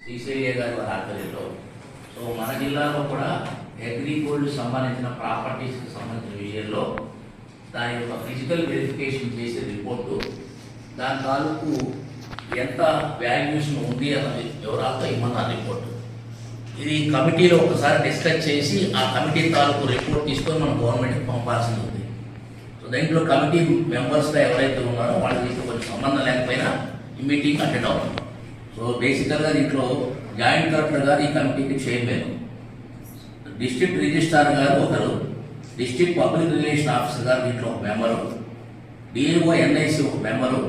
శ్రీశైల్య గారి వారి ఆధ్వర్యంలో సో మన జిల్లాలో కూడా అగ్రిగోల్డ్ సంబంధించిన ప్రాపర్టీస్కి సంబంధించిన విషయంలో దాని యొక్క ఫిజికల్ వెరిఫికేషన్ చేసే రిపోర్టు దాని తాలూకు ఎంత వాల్యుయేషన్ ఉంది అన్నది వివరాలతో ఇమ్మన్నారు రిపోర్టు. ఇది కమిటీలో ఒకసారి డిస్కస్ చేసి ఆ కమిటీ తాలూకు రిపోర్ట్ తీసుకొని మనం గవర్నమెంట్కి పంపాల్సింది ఉంది. సో దీంట్లో కమిటీ మెంబర్స్గా ఎవరైతే ఉన్నారో వాళ్ళకి కొంచెం సంబంధం లేకపోయినా ఈ మీటింగ్ అటెండ్ అవుతాం. సో బేసికల్గా దీంట్లో జాయింట్ కలెక్టర్ గారు ఈ కమిటీకి చైర్మన్, డిస్ట్రిక్ట్ రిజిస్ట్రార్ గారు ఒకరు, డిస్ట్రిక్ట్ పబ్లిక్ రిలేషన్ ఆఫీసర్ గారు దీంట్లో ఒక మెంబరు, డిఏఓ ఎన్ఐసి ఒక మెంబరు,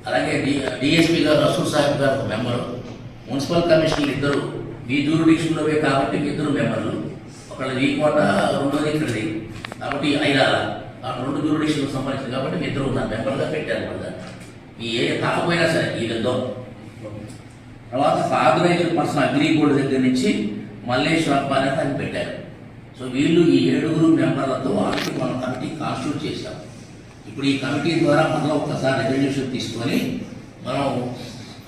అలాగే డిఎస్పీ గారు రసూల్ సాహిబ్ గారు ఒక మెంబరు, మున్సిపల్ కమిషనర్లు ఇద్దరు మీ జ్యూరిడిక్షన్లోవే కాబట్టి ఇద్దరు మెంబర్లు, ఒకళ్ళు ఈ కోట రెండోది ఇక్కడిది కాబట్టి ఐదాల ఆ రెండు జ్యూరిడిక్షన్లకు సంబంధించింది కాబట్టి మీ ఇద్దరు ఉన్న మెంబర్గా పెట్టారు కదా. మీ ఏ కాకపోయినా సరే ఈ విధంగా తర్వాత ఆర్గనైజర్ పర్సన్ అగ్రిగోల్డ్ దగ్గర నుంచి మల్లేశ్వర అనేది అని పెట్టారు. సో వీళ్ళు ఈ 7 మెంబర్లతో ఆల్రెడీ మనం కమిటీ కాన్స్టిట్యూట్ చేశాం. ఇప్పుడు ఈ కమిటీ ద్వారా మనం ఒకసారి రెజల్యూషన్ తీసుకొని మనం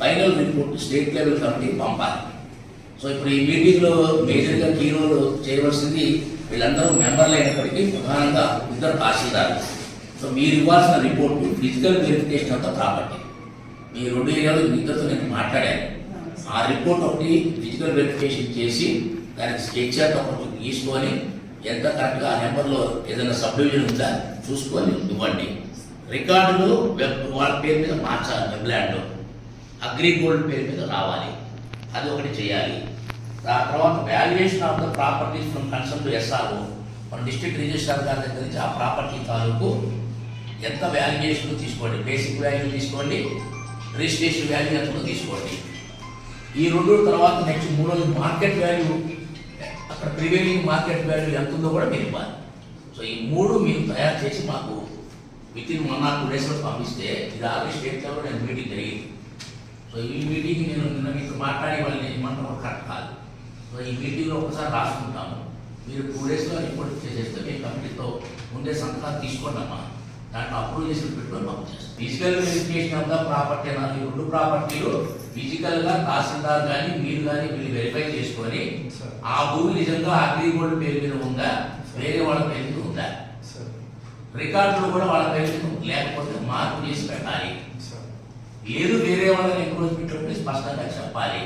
ఫైనల్ రిపోర్ట్ స్టేట్ లెవెల్ కమిటీకి పంపాలి. సో ఇప్పుడు ఈ మీటింగ్లో మేజర్గా కీ రోల్ చేయవలసింది వీళ్ళందరూ మెంబర్లు అయినప్పటికీ ప్రధానంగా 2 తహసీల్దార్లు. సో మీరు ఇవ్వాల్సిన రిపోర్టు ఫిజికల్ వెరిఫికేషన్ అంతా ప్రాపర్టీ మీ 2 ఏరియాలో ఇద్దరితో నేను మాట్లాడాను. ఆ రిపోర్ట్ ఒకటి ఫిజికల్ వెరిఫికేషన్ చేసి దానికి స్కెచ్ అంతా ఒకటి తీసుకొని ఎంత కరెక్ట్గా ఆ నెంబర్లో ఏదైనా సబ్ డివిజన్ ఉందా చూసుకొని ఇవ్వండి. రికార్డులు వాళ్ళ పేరు మీద మార్చాలి, వెబ్లాండ్లో అగ్రిగోల్డ్ పేరు మీద రావాలి, అది ఒకటి చేయాలి. ఆ తర్వాత valuation of the properties from concern to SRO మన డిస్ట్రిక్ట్ రిజిస్ట్రార్ గారి దగ్గర నుంచి ఆ ప్రాపర్టీ తాలూకు ఎంత వాల్యుయేషన్ తీసుకోండి, బేసిక్ వాల్యూ తీసుకోండి, రిజిస్ట్రేషన్ వాల్యూ ఎంత తీసుకోండి. ఈ 2 తర్వాత నెక్స్ట్ 3 మార్కెట్ వాల్యూ అక్కడ ప్రివైలింగ్ మార్కెట్ వాల్యూ ఎంత ఉందో కూడా మీరు ఇవ్వాలి. సో ఈ 3 మీరు తయారు చేసి మాకు వితిన్ 1 or 2 daysలో పంపిస్తే ఇది ఆల్రెడీ స్టేట్ లెవెల్లో నేను మీటింగ్ జరిగింది. సో ఈ మీటింగ్ నేను నిన్న మీతో మాట్లాడే వాళ్ళని ఏమంటారో కరెక్ట్ కాదు. సో ఈ మీటింగ్లో ఒకసారి రాసుకుంటాము, మీరు 2 daysలో రిపోర్ట్ చేసేస్తే మీ కమిటీతో ముందే సంతకాలు తీసుకోండమ్మా, దాంట్లో అప్రూవ్ చేసి పెట్టుకొని మాకు చేస్తాం. ఫిజికల్ వెరిఫికేషన్ అంతా ప్రాపర్టీ అన్నారు. ఈ 2 ప్రాపర్టీలు ఫిజికల్గా తహసీల్దార్ కానీ మీరు కానీ వీళ్ళు వెరిఫై చేసుకొని ఆ భూమి నిజంగా అగ్రిగోల్డ్ పేరు మీద ఉందా, వేరే వాళ్ళ పేరు మీద ఉందా, రికార్డులు కూడా వాళ్ళ పేరు మీద లేకపోతే మార్పు చేసి పెట్టాలి. లేదు వేరే వాళ్ళని ఎంక్రోచ్మెంట్ స్పష్టంగా చెప్పాలి.